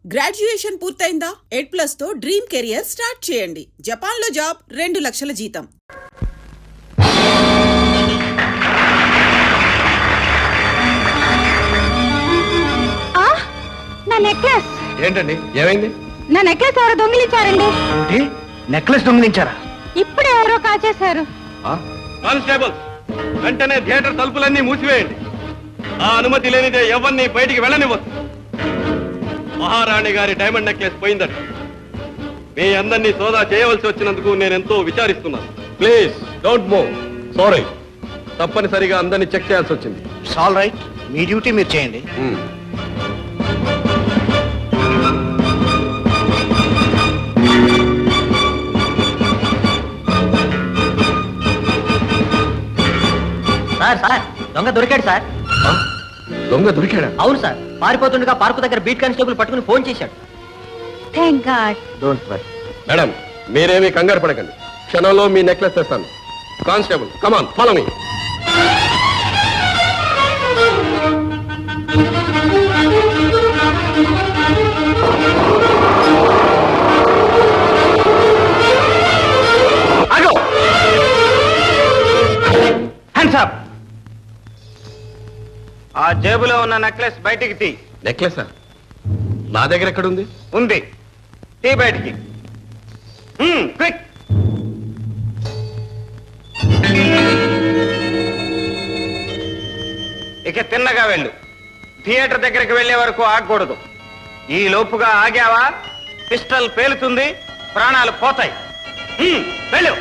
Graduation పూర్తయిందా? 8+ తో dream career start చేయండి. జపాన్లో జాబ్, 2 లక్షల జీతం. నా నెక్లెస్ ఏంటండి, ఏమైంది? నా నెక్లెస్ ఎవరో దొంగిలించారండి. నెక్లెస్ దొంగిలించారా? ఇప్పుడే ఎవరో కాచేశారు. కానిస్టేబుల్స్, వెంటనే థియేటర్ తలుపులన్నీ మూసివేయండి. ఆ అనుమతి లేనిదే ఎవరిని బయటికి వెళ్ళనివ్వద్దు. మహారాణి గారి డైమండ్ నెక్లెస్ పోయిందట. మీ అందరినీ సోదా చేయవలసి వచ్చినందుకు నేనెంతో విచారిస్తున్నాను. Please don't move. సారీ, తప్పనిసరిగా అందరినీ చెక్ చేయాల్సి వచ్చింది. ఇట్స్ ఆల్ రైట్, మీ డ్యూటీ మీరు చేయండి. సార్ దొంగ దొరికాడు సార్. దొంగ దొరికాడా? అవును సార్, పారిపోతుండగా పార్కు దగ్గర బీట్ కానిస్టేబుల్ పట్టుకుని ఫోన్ చేశాడు. Thank God. Don't worry. Madam, మీరేమీ కంగారు పడకండి. క్షణంలో మీ నెక్లెస్ తెస్తాను. Constable, come on, follow me. ఆ జేబులో ఉన్న నెక్లెస్ బయటికి తీ. నెక్లెసా? నా దగ్గర ఎక్కడుంది? ఉంది, తీ బయటికి. క్విక్. ఇక తిన్నగా వెళ్ళు. థియేటర్ దగ్గరికి వెళ్లే వరకు ఆగకూడదు. ఈ లోపుగా ఆగావా పిస్టల్ పేలుతుంది, ప్రాణాలు పోతాయి. వెళ్ళు.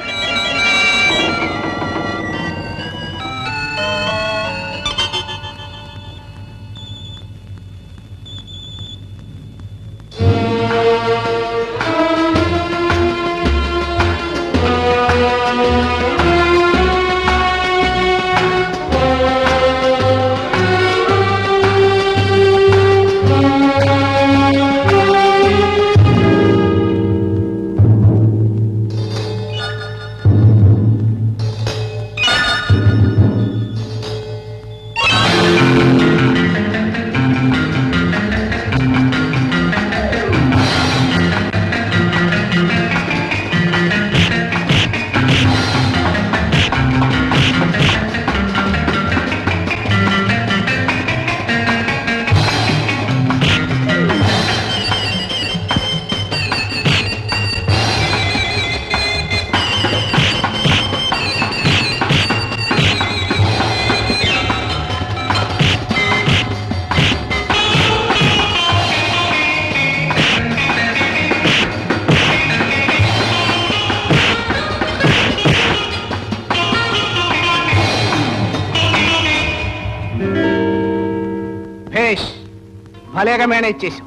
భలేగా మేనేజ్ చేశాం.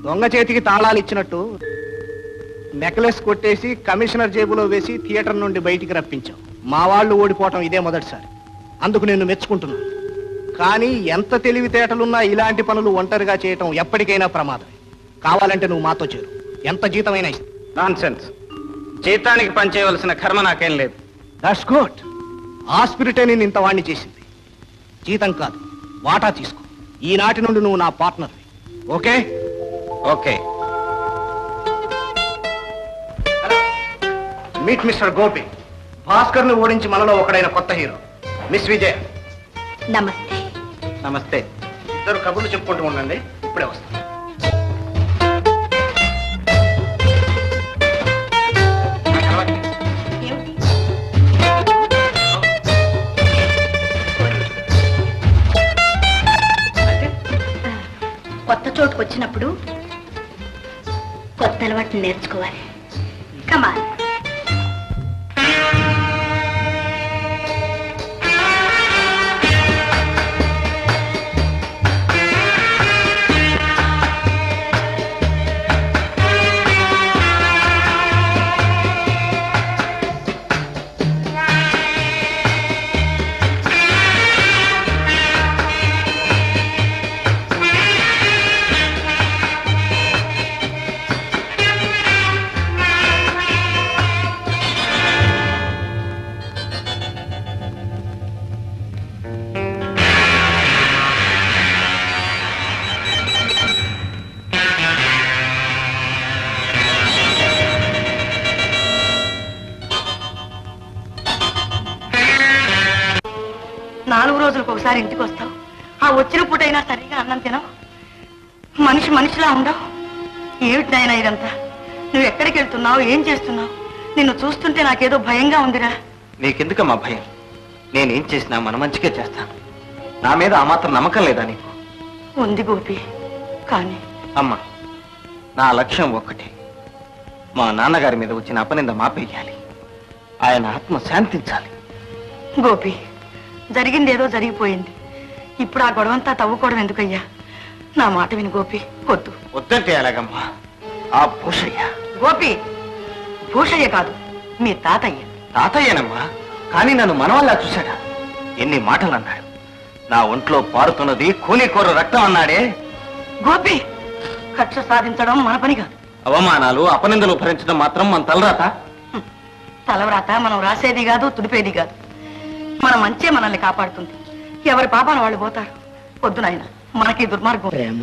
దొంగ చేతికి తాళాలు ఇచ్చినట్టు నెక్లెస్ కొట్టేసి కమిషనర్ జేబులో వేసి థియేటర్ నుండి బయటికి రప్పించాం. మా వాళ్ళు ఓడిపోవటం ఇదే మొదటిసారి. అందుకు నేను మెచ్చుకుంటున్నాను. కానీ ఎంత తెలివితేటలున్నా ఇలాంటి పనులు ఒంటరిగా చేయటం ఎప్పటికైనా ప్రమాదం. కావాలంటే నువ్వు మాతో చేరు, ఎంత జీతమైనా ఇస్తాం. నాన్సెన్స్. జీతానికి పనిచేయవలసిన కర్మ నాకేం లేదు. That's good. ఆ స్పిరిటే నేను ఇంత వాణ్ణి చేసింది. జీతం కాదు, వాటా తీసుకో. ఈనాటి నుండి నువ్వు నా partner. Okay? Okay. Meet mister Gopi. Bhaskar ను ఓడించి మనలో ఒకడైన కొత్త హీరో మిస్ విజయ. నమస్తే. నమస్తే. ఇద్దరు కబుర్లు చెప్పుకుంటూ ఉండండి, ఇప్పుడే వస్తాను. కొత్త చోటుకు వచ్చినప్పుడు కొత్త అలవాటుని నేర్చుకోవాలి. కమాన్. రోజులకు ఒకసారి ఇంటికి వస్తావు. ఆ వచ్చిన పూటైనా సరిగా అన్నం తినవు. మనిషి మనిషిలా ఉండవు. ఏమిటి నాయనా ఇదంతా? నువ్వు ఎక్కడికి వెళ్తున్నావు? ఏం చేస్తున్నావు? నిన్ను చూస్తుంటే నాకేదో భయంగా ఉందిరా. నీకెందుకమ్మా భయం? నేనేం చేసినా మన మంచిగా చేస్తాను. నా మీద ఆ మాత్రం నమ్మకం లేదా నీకు? ఉంది గోపి, కానీ అమ్మా, నా లక్ష్యం ఒక్కటే. మా నాన్నగారి మీద వచ్చిన అపనింద మాపేయాలి. ఆయన ఆత్మ శాంతించాలి. గోపి, జరిగిందేదో జరిగిపోయింది. ఇప్పుడు ఆ గొడవంతా తవ్వుకోవడం ఎందుకయ్యా? నా మాట విను గోపి, వద్దు. వద్దంటే ఎలాగమ్మా? ఆ భూషయ్య. గోపి, భూషయ్య కాదు, మీ తాతయ్య. తాతయ్యనమ్మా, కానీ నన్ను మనవల్లా చూశాడా? ఎన్ని మాటలు అన్నాడు. నా ఒంట్లో పారుతున్నది కూనికోర రక్తం అన్నాడే. గోపి, కక్ష సాధించడం మన పని కాదు. అవమానాలు అపనిందలు భరించడం మాత్రం మన తలరాత. తలవ్రాత మనం రాసేది కాదు, తుడిపేది కాదు. మన మంచే మనల్ని కాపాడుతుంది. ఎవరి పాపాన వాళ్ళు పోతారు. వద్దు నాయన, మనకి దుర్మార్గం. ప్రేమ,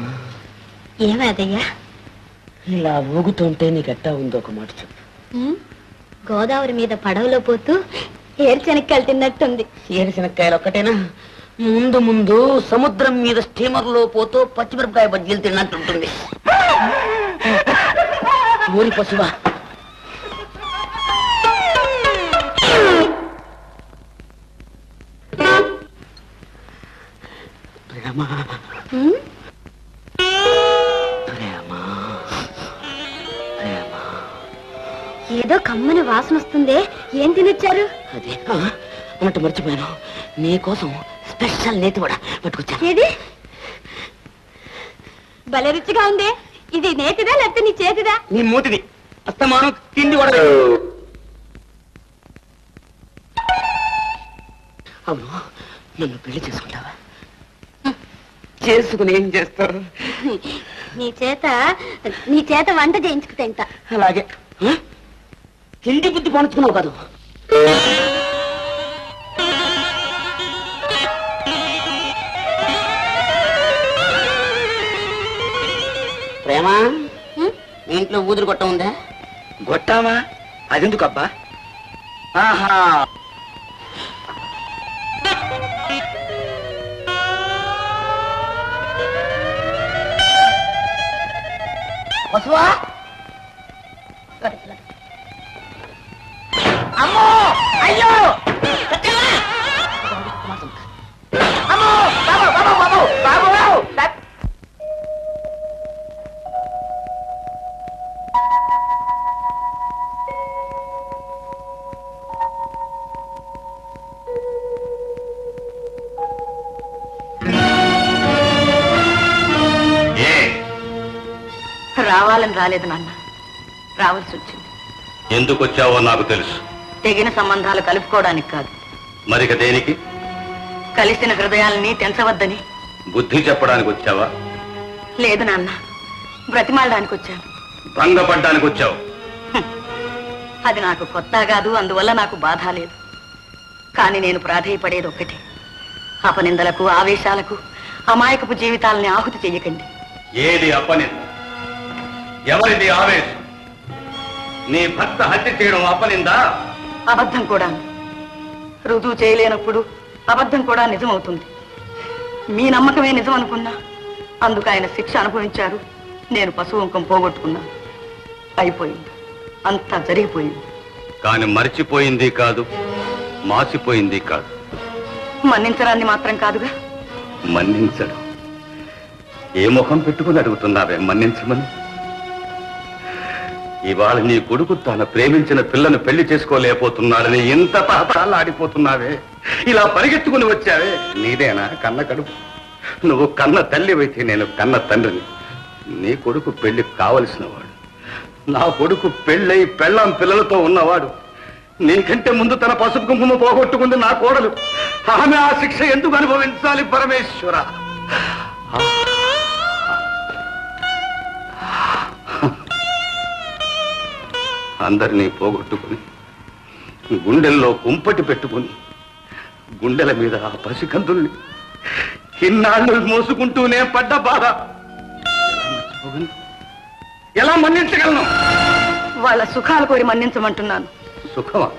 ఏమేదయ్యా? ఇలా ఊగుతుంటే నీకెట్టా ఉందో ఒక మాట చెప్పు. గోదావరి మీద పడవలో పోతూ ఏరుశనక్కాయలు తిన్నట్టుంది. ఏరుశనక్కాయలు ఒక్కటేనా? ముందు ముందు సముద్రం మీద స్టీమర్లో పోతూ పచ్చిమిరపకాయ బజ్జీలు తిన్నట్టుంటుంది. ఊరి పశువా, ప్రేమ ప్రేమ ప్రేమ. ఏదో కమ్మని వాసన వస్తుందే, ఏం తినొచ్చారు? అదే అన్నట్టు మర్చిపోయాను. నీకోసం స్పెషల్ నేతి వడ పట్టుకొచ్చా. ఏది? భలే రుచిగా ఉందే. ఇది నేతిదా లేకపోతే నీ చేతిదా? నీ మూతిది. అస్తమానం తిండి వడ. అవును, నన్ను పెళ్లి చేసుకుంటావా? చేసుకుని ఏం చేస్తావు? నీ చేత వంట చేయించుకు తింటా. అలాగే. తిండి బుద్ధి పంచుకున్నావు కాదు. ప్రేమ, మీ ఇంట్లో ఊదురు గొట్ట ఉందా? గొట్టామా? అదెందుకబ్బా? ఆహా, పశువా, అమ్మో, అయ్యో, అమ్మో, బాబు బాబు బాబు బాబు. రావాలని రాలేదు నాన్న, రావాల్సి వచ్చింది. ఎందుకు వచ్చావో నాకు తెలుసు. తెగిన సంబంధాలు కలుపుకోవడానికి కాదు, మరిక దేనికి? కలిసిన హృదయాలని తెంచవద్దని. బుద్ధి చెప్పడానికి వచ్చావా? లేదు నాన్న, బ్రతిమాలడానికి వచ్చాను. భంగపడ్డానికి వచ్చావు. అది నాకు కొత్త కాదు, అందువల్ల నాకు బాధ లేదు. కానీ నేను ప్రాధేయపడేది ఒక్కటే, అపనిందలకు ఆవేశాలకు అమాయకపు జీవితాలని ఆహుతి చెయ్యకండి. ఏది అపనింద? ఎవరిది ఆవేశం? నీ భర్త హత్య చేయడం అపనిందా? అబద్ధం కూడా. రుజువు చేయలేనప్పుడు అబద్ధం కూడా నిజమవుతుంది. మీ నమ్మకమే నిజం అనుకున్నా అందుకు ఆయన శిక్ష అనుభవించారు. నేను పశువుంకం పోగొట్టుకున్నాను. అయిపోయింది, అంతా జరిగిపోయింది. కాని మర్చిపోయింది కాదు, మాసిపోయింది కాదు. మన్నించడాన్ని మాత్రం కాదుగా. మన్నించడం? ఏ ముఖం పెట్టుకుని అడుగుతున్నావే మన్నించమని? ఇవాళ నీ కొడుకు తాను ప్రేమించిన పిల్లను పెళ్లి చేసుకోలేకపోతున్నాడని ఇంత తాతాలాడిపోతున్నావే. ఇలా పరిగెత్తుకుని వచ్చావే. నీదేనా కన్న కడుపు? నువ్వు కన్న తల్లివైతే నేను కన్న తండ్రిని. నీ కొడుకు పెళ్లి కావలసిన వాడు. నా కొడుకు పెళ్ళై పెళ్ళాం పిల్లలతో ఉన్నవాడు. నీకంటే ముందు తన పసుపు కుంకుమ పోగొట్టుకుంది నా కోడలు. ఆమె ఆ శిక్ష ఎందుకు అనుభవించాలి పరమేశ్వర? అందరినీ పోగొట్టుకుని గుండెల్లో కుంపటి పెట్టుకుని గుండెల మీద ఆ పసికందుల్ని ఇన్నాళ్ళు మోసుకుంటూనే పడ్డ బాధ ఎలా మన్నించగలను? వాళ్ళ సుఖాలు కోరి మన్నించమంటున్నాను. సుఖమా?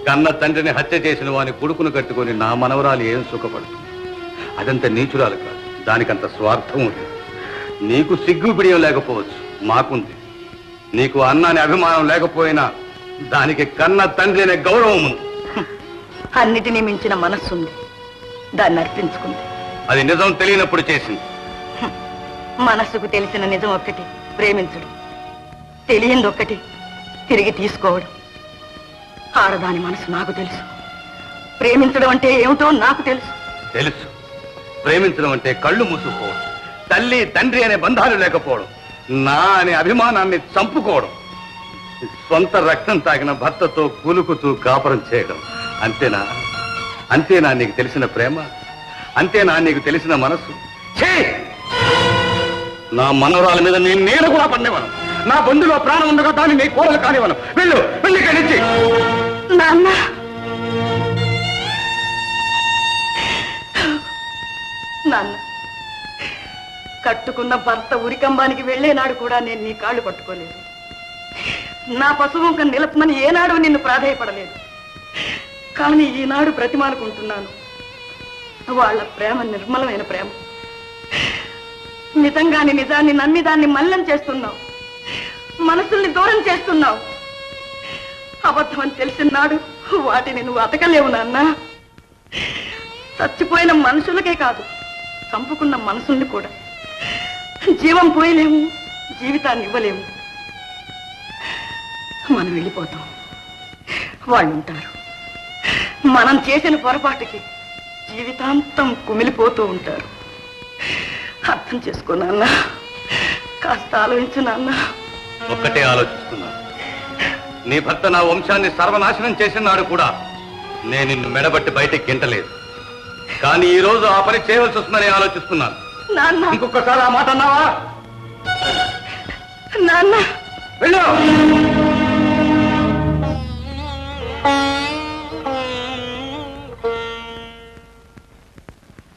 కన్న తండ్రిని హత్య చేసిన వాని కొడుకును కట్టుకొని నా మనవరాలు ఏం సుఖపడుతుంది? అదంత నీచురాలు కాదు, దానికంత స్వార్థం లేదు. నీకు సిగ్గు బిడియం లేకపోవచ్చు, మాకుంది. నీకు అన్నాని అభిమానం లేకపోయినా దానికి కన్న తండ్రి అనే గౌరవం ఉంది. అన్నిటినీ మించిన మనస్సుంది, దాన్ని అర్పించుకుంది. అది నిజం తెలియనప్పుడు చేసింది. మనస్సుకు తెలిసిన నిజం ఒక్కటి, ప్రేమించడం. తెలియంది ఒక్కటి, తిరిగి తీసుకోవడం. ఆడదాని మనసు నాకు తెలుసు. ప్రేమించడం అంటే ఏమిటో నాకు తెలుసు. తెలుసు. ప్రేమించడం అంటే కళ్ళు మూసుకోవడం, తల్లి తండ్రి అనే బంధాలు లేకపోవడం, నా అనే అభిమానాన్ని చంపుకోవడం, సొంత రక్తం తాగిన భర్తతో కులుకుతూ కాపురం చేయడం. అంతేనా? అంతేనా నీకు తెలిసిన ప్రేమ? అంతేనా నీకు తెలిసిన మనసు? ఛీ! నా మనవరాల మీద నేను కూడా పడినవను. నా బంధులో ప్రాణం ఉండగా దాన్ని నీ కూరలు కానివను. వెళ్ళు, వెళ్ళి ఇక్కడి నుంచి. నాన్న, నాన్న, కట్టుకున్న భర్త ఉరికంబానికి వెళ్లేనాడు కూడా నేను నీ కాళ్ళు పట్టుకోలేదు. నా పశువుంక నిలపమని ఏనాడు నిన్ను ప్రాధేయపడలేదు. కానీ ఈనాడు బ్రతిమానుకుంటున్నాను. వాళ్ళ ప్రేమ నిర్మలమైన ప్రేమ. నిజంగాని నిజాన్ని నమ్మి దాన్ని మల్లం చేస్తున్నావు. మనసుల్ని దూరం చేస్తున్నావు. అబద్ధమని తెలిసిన నాడు వాటిని నువ్వు అతకలేవు నాన్న. చచ్చిపోయిన మనుషులకే కాదు, చంపుకున్న మనసుల్ని కూడా జీవం పోయలేము, జీవితాన్ని ఇవ్వలేము. మనం వెళ్ళిపోతాం, వాళ్ళు ఉంటారు. మనం చేసిన పొరపాటుకి జీవితాంతం కుమిలిపోతూ ఉంటారు. అర్థం చేసుకో నాన్న, కాస్త ఆలోచించు నాన్న. ఒక్కటే ఆలోచిస్తున్నా. నీ భర్త నా వంశాన్ని సర్వనాశనం చేసిన నాడు కూడా నేను నిన్ను మెడబట్టి బయటికి గింటలేదు. కానీ ఈ రోజు ఆ పని చేయవలసి వస్తుందని ఆలోచిస్తున్నాను. నాన్న, ఇంకొకసారి ఆ మాట అన్నావా? నాన్న, వెళ్ళు.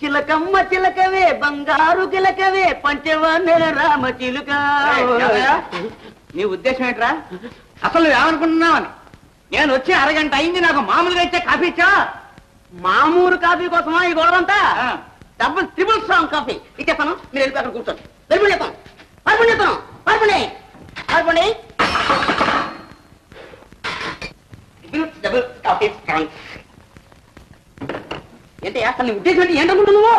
చిలకమ్మ చిలకవే బంగారు చిలకవే పంచవన్నెల రామ చిలుక. నీ ఉద్దేశం ఏంట్రా? అసలు నువ్వేమనుకుంటున్నావని? నేను వచ్చి అరగంట అయింది, నాకు మామూలుగా ఇచ్చే కాఫీ ఇచ్చా? మామూలు కాఫీ కోసమా ఈ గొడవంతా? డబుల్ ట్రిపుల్ స్ట్రాంగ్ కాఫీ ఇచ్చేస్తాను. మీరు వెళ్ళి అక్కడ కూర్చోండి. వెళ్ళి చెప్తాను, పడుకోండి చెప్తాను, పడుకోండి, పడుకోండి. Double coffee strong. ఏంటి అసలు నీ ఉద్దేశం ఏంటి? ఏంటనుకుంటున్నావు?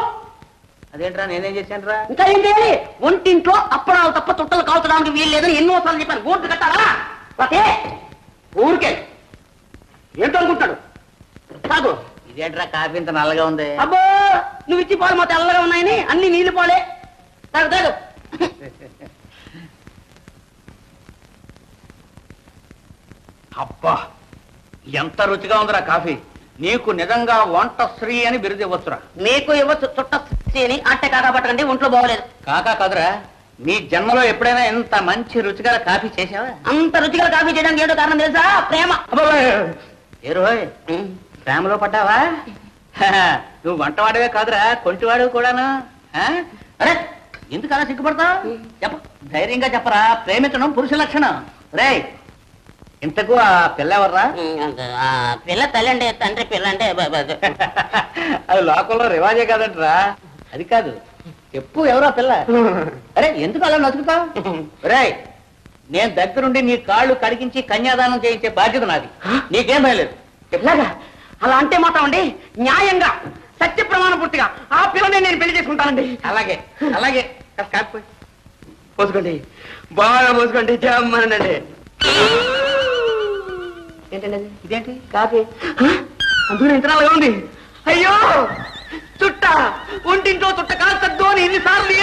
అదేంట్రా, నేనేం చేశానురా? ఇంకా ఏం చేయాలి? ఒంటింట్లో అప్పడాలు తప్ప చుట్టలు కాల్చడానికి వీలు లేదని ఎన్నోసార్లు చెప్పాను. బోర్డు కట్టాలా? ప్రతే ఊరికే ఏంటో అనుకుంటాడు. కాదు, ఇదేంట్రా కాఫీ ఇంత నల్లగా ఉంది? అబ్బో, నువ్వు ఇచ్చి పాలు మా తెల్లగా ఉన్నాయని అన్ని నీళ్ళు పాలే. తాగు తాగు. అబ్బా, ఎంత రుచిగా ఉందిరా కాఫీ. నీకు నిజంగా వంట శ్రీ అని బిరుదు ఇవ్వచ్చురా. నీకు ఇవ్వచ్చు చుట్ట అని అట్టే కాకా పట్టకండి, ఒంట్లో బాగోలేదు. కాకా కాదురా, నీ జన్మలో ఎప్పుడైనా ఇంత మంచి రుచిగా కాఫీ చేసావా? అంత రుచిగా కాఫీ చేయడానికి ఏదో కారణం తెలుసా? ప్రేమ. ఏ రోయ్, ప్రేమలో పడ్డావా? నువ్వు వంటవాడివే కాదురా, కొంటివాడివి కూడాను. అరే, ఎందుకు అలా సిగ్గుపడతావు? చెప్ప, ధైర్యంగా చెప్పరా. ప్రేమించడం పురుష లక్షణం. రేయ్, ఇంతకు ఆ పిల్ల ఎవర్రా? పిల్ల తల్లి అంటే తండ్రి, పిల్ల అంటే అది లోకంలో రివాజే కాదంటరా. అది కాదు, చెప్పు ఎవరా పిల్ల? అరే, ఎందుకు అలా నచ్చుతావు? రేయ్, నేను దగ్గరుండి నీ కాళ్ళు కడిగించి కన్యాదానం చేయించే బాధ్యత నాది. నీకేం భయలేదు. ఎలాగా? అలా అంటే మాత్రం అండి న్యాయంగా సత్య ప్రమాణ పూర్తిగా ఆ పిల్లని నేను పెళ్లి చేసుకుంటానండి. అలాగే అలాగే. కాకపోయి పోసుకోండి, బాగా పోసుకోండి, జమ్మనండి. ఏంటండి అది? ఇదేంటి? కాఫీ. అందులో ఎంత నల్లగా ఉంది. అయ్యో, చుట్ట ఒంటింట్లో చుట్ట కాస్తద్దు అని ఎన్నిసార్లు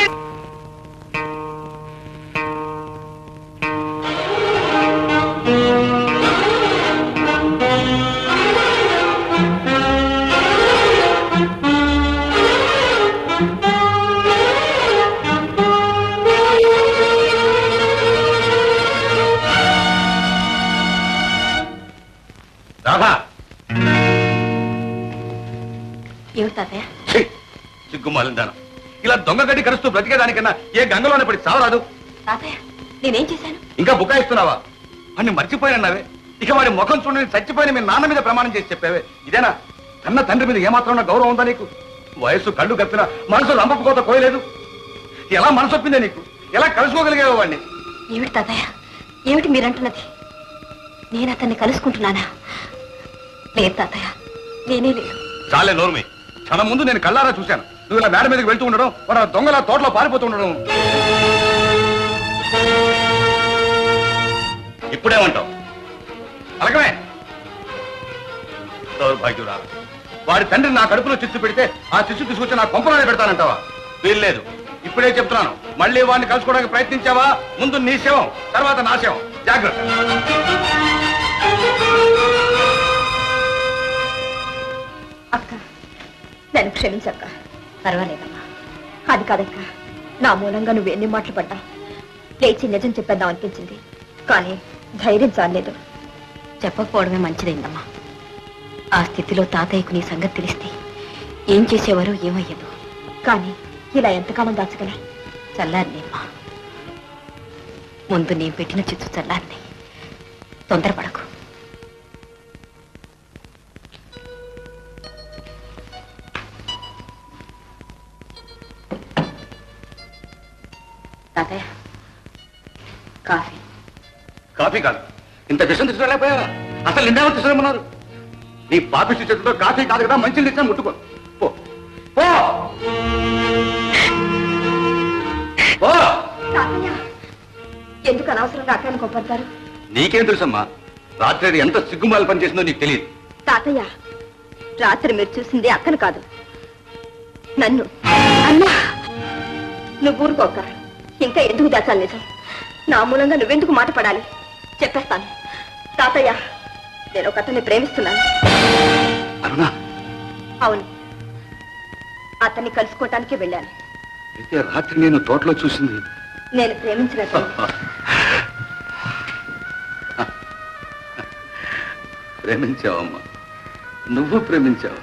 రాధా, ఏమిటి తాతయ్య? సిగ్గుమాలిందాను. ఇలా దొంగ గడ్డి కరుస్తూ బ్రతికేదానికన్నా ఏ గంగలోనే పడి సావరాదు. తాతయ్య, నేనేం చేశాను? ఇంకా బుకాయిస్తున్నావా? అన్ని మర్చిపోయినావే. ఇక వాడి ముఖం చూడని చచ్చిపోయిన మీ నాన్న మీద ప్రమాణం చేసి చెప్పావే ఇదేనా? కన్న తండ్రి మీద ఏమాత్రం గౌరవం ఉందా నీకు? వయస్సు కళ్ళు కప్పినా మనసు రంపపు కోత కోయలేదు. ఎలా మనసు ఒప్పిందే నీకు? ఎలా కలుసుకోగలిగేవా వాడిని? ఏమిటి తాతయ్య, ఏమిటి మీరంటున్నది? నేను అతన్ని కలుసుకుంటున్నానా? లేదు తాతయ్య, నేనే లేదు. చాలే నోర్మి. క్షణం ముందు నేను కళ్ళారా చూశాను. నువ్వు ఇలా మేడ మీదకి వెళ్తూ ఉండడం, మన దొంగల తోటలో పారిపోతూ ఉండడం. ఇప్పుడేమంటావు? అలాగమే దౌర్భాగ్యురా. వాడి తండ్రి నా కడుపులో చిచ్చు పెడితే ఆ చిచ్చు తీసుకొచ్చి నా కొంపలోనే పెడతానంటావా? వీల్లేదు. ఇప్పుడే చెప్తున్నాను, మళ్ళీ వాడిని కలుసుకోవడానికి ప్రయత్నించావా ముందు నీ శవం, తర్వాత నా శవం. జాగ్రత్త. అక్క, నన్ను క్షమించక్క. పర్వాలేదమ్మా. అది కాదక్క, నా మూలంగా నువ్వు ఎన్ని మాటలు పడ్డా లేచి నిజం చెప్పేద్దాం అనిపించింది, కానీ ధైర్యం చాలేదు. చెప్పకపోవడమే మంచిదైందమ్మా. ఆ స్థితిలో తాతయ్యకు నీ సంగతి తెలిస్తే ఏం చేసేవారో ఏమయ్యేదో. కానీ ఇలా ఎంతకాలం దాచగల? చల్లారినేమ్మా. ముందు నేను పెట్టిన చిచ్చు చల్లారిని. తొందరపడకు. తాతయ్య, కాఫీ. కాఫీ కాదు, ఇంత విషయం తీసుకురాలేకపోయారా? అసలు నిన్నేమో తీసుకురమ్మన్నారు? నీ పాపిష్టి చేతితో కాఫీ కాదు కదా, మంచిని తెచ్చా ముట్టుకో. పో పో పో. తాతయ్య, ఎందుకు అనవసరంగా అక్కని కొప్పడతారు? నీకేం తెలుసమ్మా? రాత్రి అది ఎంత సిగ్గుమాలి పని చేసిందో నీకు తెలియదు. తాతయ్య, రాత్రి మీరు చూసింది అక్కను కాదు, నన్ను. అన్నా, నువ్వు ఊరుకోక. ఇంకా ఎందుకు దాచాలి నిజం? నా మూలంగా నువ్వెందుకు మాట పడాలి? చెప్పేస్తాను. తాతయ్య, నేను ఒక అతన్ని ప్రేమిస్తున్నాను. అరుణా? అవును, అతన్ని కలుసుకోవటానికి వెళ్ళాను. అయితే రాత్రి నేను తోటలో చూసింది నేను ప్రేమించిన అతన్ని. ప్రేమించావమ్మా, నువ్వు ప్రేమించావు.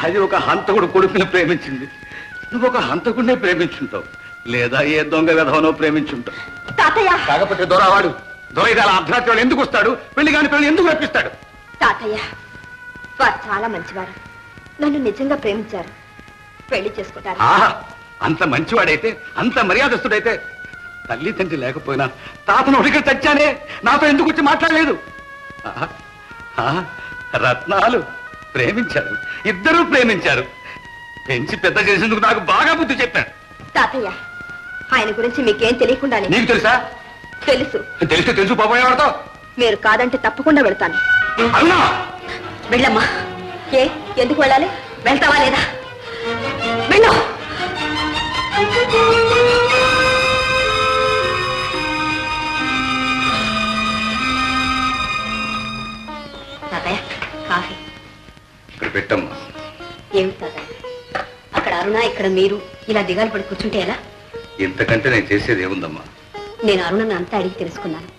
అది ఒక హంతకుడు కొడుకుని ప్రేమించింది. నువ్వు ఒక హంతకుడినే ప్రేమించుంటావు, లేదా ఏ దొంగ విధవనో ప్రేమించుంటావు. తాతయ్య, కాకపోతే దొరవాడు దొరైదాల అర్ధరాత్రి వాడు ఎందుకు వస్తాడు? పెళ్లి కాని పెళ్లి ఎందుకు రప్పిస్తాడు? తాతయ్య, వారు చాలా మంచివారు. నన్ను నిజంగా ప్రేమించారు. పెళ్లి చేసుకుంటారు. ఆహా, అంత మంచివాడైతే, అంత మర్యాదస్తుడైతే, తల్లి తండ్రి లేకపోయినా తాతను ఒకటి తెచ్చానే, నాతో ఎందుకు వచ్చి మాట్లాడలేదు? ఆహా, ఆహా, రత్నాలు ప్రేమించారు, ఇద్దరూ ప్రేమించారు. పెంచి పెద్ద చేసేందుకు నాకు బాగా బుద్ధి చెప్పాడు. తాతయ్య, ఆయన గురించి మీకేం తెలియకుండానే. నీకు తెలుసా? తెలుసు. తెలిస్తే తెలుసు పోపోయేవాడతో. మీరు కాదంటే తప్పకుండా వెళ్తాను. అవునా? వెళ్ళమ్మా. ఏ, ఎందుకు వెళ్ళాలి? వెళ్తావా లేదా? వెళ్ళు. తాతయ్య, కాఫీ. ఇక్కడ పెట్టమ్మా. ఏమిటి తాతయ్య, అక్కడ అరుణ, ఇక్కడ మీరు ఇలా దిగాలు పడి కూర్చుంటే ఎలా? ఇంతకంటే నేను చేసేది ఏముందమ్మా? నేను అరుణను అంతా అడిగి తెలుసుకున్నాను.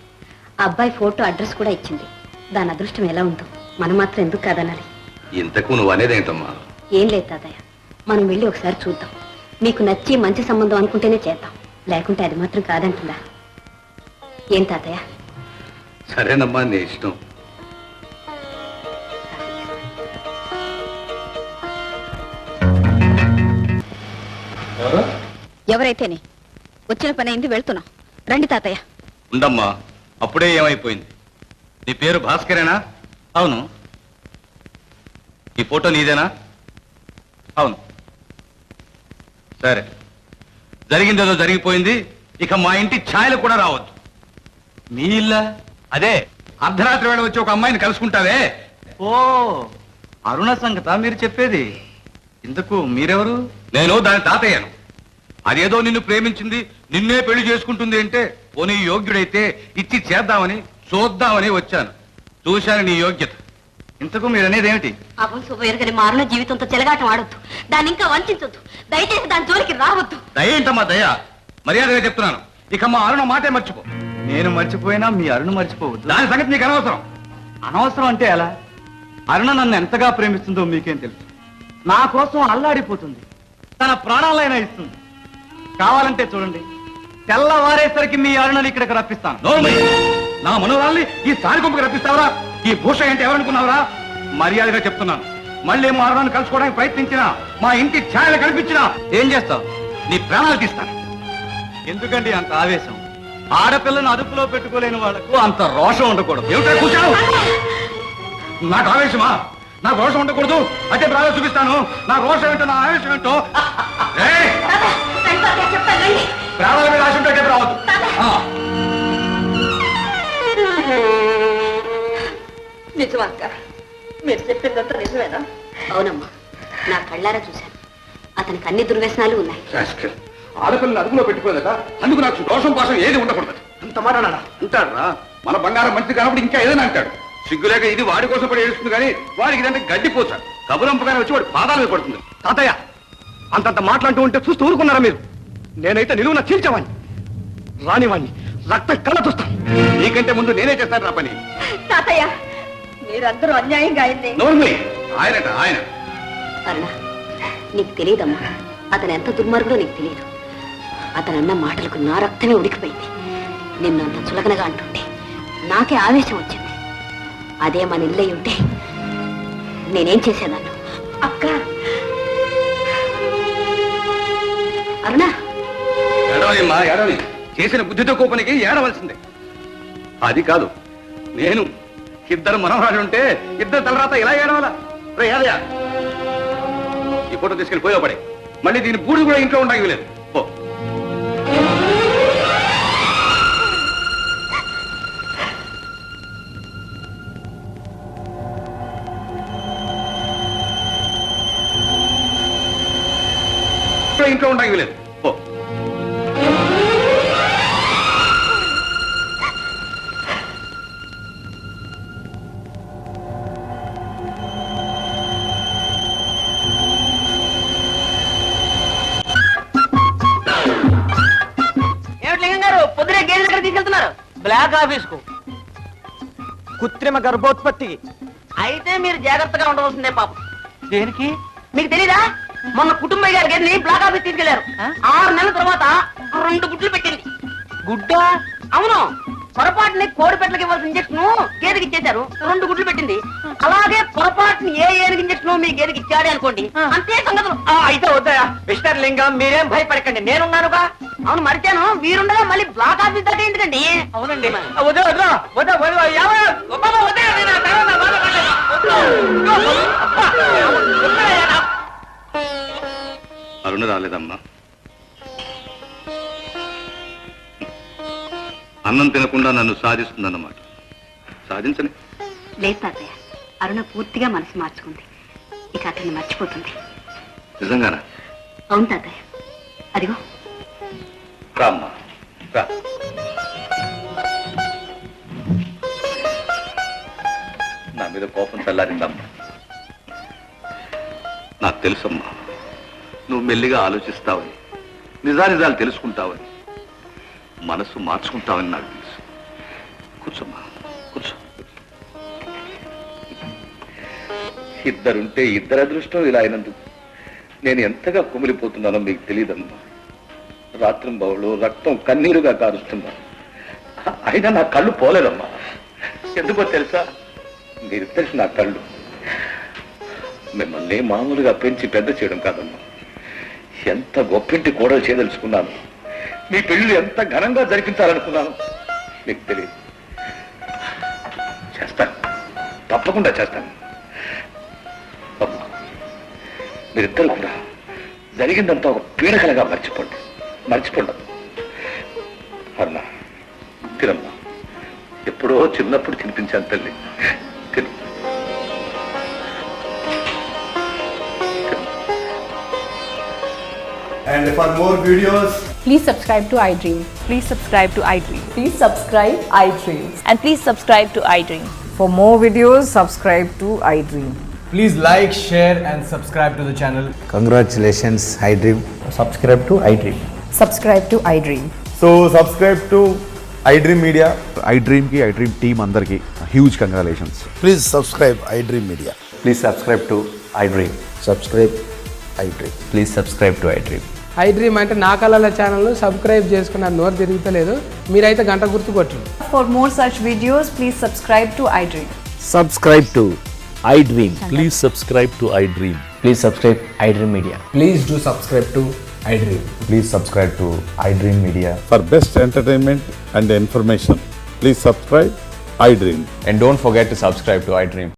ఆ అబ్బాయి ఫోటో అడ్రస్ కూడా ఇచ్చింది. దాని అదృష్టం ఎలా ఉందో మనం మాత్రం ఎందుకు కాదనాలి? ఇంతకు నువ్వు అనేదేంటమ్మా? ఏం లేదు తాతయ్య, మనం వెళ్ళి ఒకసారి చూద్దాం. మీకు నచ్చి మంచి సంబంధం అనుకుంటేనే చేద్దాం, లేకుంటే అది మాత్రం కాదంటుందా? ఏం తాతయ్య? సరేనమ్మా, నీ ఇష్టం. ఎవరైతేనే వచ్చిన పని అయింది, వెళ్తున్నాం. రండి తాతయ్య. ఉండమ్మా, అప్పుడే ఏమైపోయింది? నీ పేరు భాస్కరేనా? అవును. ఈ ఫోటో నీదేనా? అవును. సరే, జరిగిందేదో జరిగిపోయింది. ఇక మా ఇంటి ఛాయలు కూడా రావద్దు. మీ ఇల్లా? అదే, అర్ధరాత్రి వేళ వచ్చి ఒక అమ్మాయిని కలుసుకుంటావే. ఓ, అరుణ సంగతా మీరు చెప్పేది? ఇంతకు మీరెవరు? నేను దాని తాతయ్యను. అదేదో నిన్ను ప్రేమించింది, నిన్నే పెళ్లి చేసుకుంటుంది అంటే, పోనీ యోగ్యుడైతే ఇచ్చి చేద్దామని, చూద్దామని వచ్చాను. చూశాను నీ యోగ్యత. ఇంతకు మీరనేది ఏమిటి? అవం శుభయరుగని మారున జీవితంతో చెలగాటం ఆడొద్దు, దాన్ని ఇంకా వంచొద్దు. దయచేసి దాని జోలికి రావద్దు. దయేంటమ్మా దయ? మర్యాదగా చెప్తున్నాను, ఇక మా అరుణ మాటే మర్చిపో. నేను మర్చిపోయినా మీ అరుణ మర్చిపోవద్దు. దాని సంగతి నీకు అనవసరం. అనవసరం అంటే ఎలా? అరుణ నన్ను ఎంతగా ప్రేమిస్తుందో మీకేం తెలుసు? నా కోసం అల్లాడిపోతుంది, తన ప్రాణాలైనా ఇస్తుంది. కావాలంటే చూడండి, తెల్లవారేసరికి మీ అరుణని ఇక్కడికి రప్పిస్తాను. నా మనోరాల్ని ఈ సారికొంపకి రప్పిస్తావరా? ఈ భూష అంటే ఎవరనుకున్నావరా? మర్యాదగా చెప్తున్నాను, మళ్ళీ మా అరుణాన్ని కలుసుకోవడానికి ప్రయత్నించినా, మా ఇంటి ఛాయలు కనిపించినా ఏం చేస్తావు? నీ ప్రాణాలు తీస్తాను. ఎందుకండి అంత ఆవేశం? ఆడపిల్లను అదుపులో పెట్టుకోలేని వాళ్ళకు అంత రోషం ఉండకూడదు. ఏమిటో కూర్చావు? నాకు ఆవేశమా? నాకు రోషం ఉండకూడదు. అదే ప్రాణాలు చూపిస్తాను. నా రోషం ఏంటో, నా ఆవేశం ఏంటో. ప్రాణాల మీద ఆశ ఉంటే రావద్దు. నిజమక్క, మీరు చెప్పిందంతా నిజమేనా? అవునమ్మా, నా కళ్ళారా చూశాను. అతనికి అన్ని దుర్వ్యసనాలు ఉన్నాయి. ఆడపిల్లని అదుపులో పెట్టుకోలేదా? అందుకు నాకు దోషం పాసం ఏది ఉండకూడదు. అంత మాట నాన్న. అంటాడు మన బంగారం మంచి కాబట్టి ఇంకా ఏదైనా అంటాడు. సిగ్గులేక ఇది వాడి కోసం పడి ఏడుస్తుంది కానీ వాడికి ఇదంటే గడ్డిపోతాడు. కబురంపగానే వచ్చి వాడి పాదాల మీద పడుతుంది. తాతయ్య, అంతంత మాట్లాడుతూ ఉంటే చూస్తూ ఊరుకున్నారా మీరు? నేనైతే నిలువున చీల్చేవాణ్ణి, రానివాణ్ణి, రక్తం కళ్ళ చూస్తాను. నీకంటే ముందు నేనే చేస్తాను నా పని. తాతయ్య, మీరందరూ అన్యాయంగా అయింది. నోర్మి ఆయనట ఆయన. అరుణ, నీకు తెలియదమ్మా, అతను ఎంత దుర్మార్గుడో నీకు తెలియదు. అతను అన్న మాటలకు నా రక్తమే ఉడికిపోయింది. నిన్ను అంత చులకనగా అంటుంటే నాకే ఆవేశం వచ్చింది. అదే మన ఇల్లై ఉంటే నేనేం చేసేదాన్ని? అక్క, అరుణ, ఏడవనిమ్మా ఏడవని. చేసిన బుద్ధితో కోపనికి ఏడవలసిందే. అది కాదు, నేను ఇద్దరు మనవరాలు ఉంటే ఇద్దరు తలరాత ఇలా ఏడవాలా? రే ఏదయ్యా, ఈ ఫోటో తీసుకెళ్ళి పోయో పడే. మళ్ళీ దీని బూడి కూడా ఇంట్లో ఉండడానికి లేదు. పో. ఇంట్లో ఉండడానికి లేదు. పో. ఏమిటి లింగం గారు, పొద్దునే గేదె దగ్గర తీసుకెళ్తున్నారు? బ్లాక్ ఆఫీస్ కు కృత్రిమ గర్భోత్పత్తి. అయితే మీరు జాగ్రత్తగా ఉండవలసిందే పాపం. దేనికి? మీకు తెలీదా? మొన్న కుటుంబ గారి గేదెని బ్లాక్ ఆఫీస్ తీసుకెళ్లారు. 6 నెలల తర్వాత 2 గుడ్లు పెట్టింది. గుడ్డ? అవును, పొరపాటుని కోడి పెట్టలకి ఇవ్వాల్సిన ఇంజక్షన్ గేదెకి ఇచ్చేశారు. 2 గుడ్లు పెట్టింది. అలాగే పొరపాటుని ఏనుగు ఇంజక్షన్ మీ గేదెకి ఇచ్చాడే అనుకోండి, అంతే సంగతులు. అయితే వద్దయా మిస్టర్ లింగం, మీరేం భయపడకండి, నేనున్నానుగా. అవును, మరిచాను. వీరుండగా మళ్ళీ బ్లాక్ ఆఫీస్ దాకా ఎందుకండి? అవునండి. వద్దు వద్దు వద్దు వద్దు అరుణ రాలేదమ్మా. అన్నం తినకుండా నన్ను సాధిస్తుందన్నమాట. సాధించని. లేదు తాతయ్య, అరుణ పూర్తిగా మనసు మార్చుకుంది. ఇక అతన్ని మర్చిపోతుంది. నిజంగానా? అవును తాతయ్య, అదిగో. రామ్మా రా. నా మీద కోపం చల్లారిందమ్మా. నాకు తెలుసమ్మా, నువ్వు మెల్లిగా ఆలోచిస్తావని, నిజానిజాలు తెలుసుకుంటావని, మనసు మార్చుకుంటావని నాకు తెలుసు. కూర్చోమ్మా, కూర్చో. ఇద్దరుంటే ఇద్దరు అదృష్టం ఇలా అయినందుకు నేను ఎంతగా కుమిలిపోతున్నానో మీకు తెలియదమ్మా. రాత్రింబవళ్ళు రక్తం కన్నీరుగా కారుస్తున్నాను. అయినా నా కళ్ళు పోలేదమ్మా. ఎందుకో తెలుసా? మీరిద్దరికి నా కళ్ళు. మిమ్మల్ని మామూలుగా పెంచి పెద్ద చేయడం కాదమ్మా, ఎంత గొప్పింటి కూడా చేయదలుచుకున్నాను. మీ పెళ్లి ఎంత ఘనంగా జరిపించాలనుకున్నాను మీకు తెలియదు. చేస్తాను, తప్పకుండా చేస్తాను. అమ్మా, మీరిద్దరు కూడా జరిగిందంతా ఒక పీడకలగా మర్చిపోండి. అన్నా, తినమ్మా. ఎప్పుడో చిన్నప్పుడు తినిపించాను తల్లి. తిను. And for more videos, please subscribe to iDream. Please subscribe to iDream. Please subscribe iDream. And please subscribe to iDream. For more videos, subscribe to iDream. please like, share and subscribe to the channel. Congratulations, iDream. Subscribe to iDream. Subscribe to iDream. So subscribe to iDream Media. iDream ki iDream team andarki huge congratulations. Please subscribe iDream Media. Please subscribe to iDream. Subscribe iDream. Please subscribe to iDream. I dream అంటే నా కళల ఛానల్ను subscribe చేసుకున్న నోరు తిరుగుతలేదు. మీరైతే గంట గుర్తు కొట్టండి. For more such videos, please subscribe to iDream. Subscribe to iDream. Please subscribe to iDream. Please subscribe iDream Media. Please do subscribe to iDream. Please subscribe to iDream Media. For best entertainment and information, please subscribe iDream. And don't forget to subscribe to iDream.